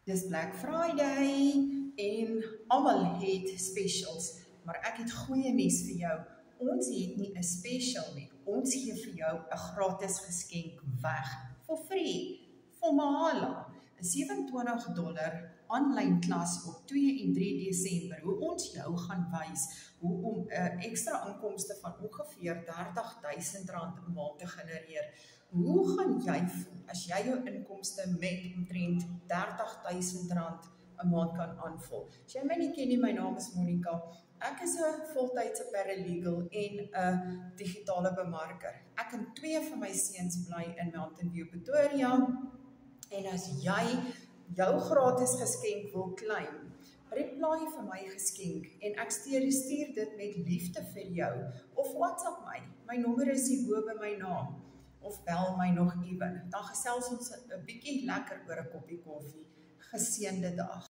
Dis Black Friday en almal het specials, maar ek het goeie nuus vir jou. Ons het nie 'n special nie. Ons gee vir jou 'n gratis geskenk weg. For free, vir mahala. 'n $27 aanlyn klas op 2 en 3 Desember, hoe ons jou gaan wys hoe om 'n ekstra inkomste van ongeveer R30.000 'n maand te genereer. Hoe gaan jy voel as jy jou inkomste met omtrent R30.000 'n maand kan aanvul? As jy my nie ken nie, my naam is Monica. Ek is 'n voltydse paralegal en 'n digitale bemarker. Ek en 2 van my seuns bly in Mountain View, Pretoria. En as jy jou gratis geskenk wil claim, reply vir my geskenk en ek stuur dit met liefde vir jou of WhatsApp my. My nommer is hier bo by my naam of bel my nog ewen. Dan gesels ons 'n bietjie lekker oor 'n koppie koffie. Geseënde dag.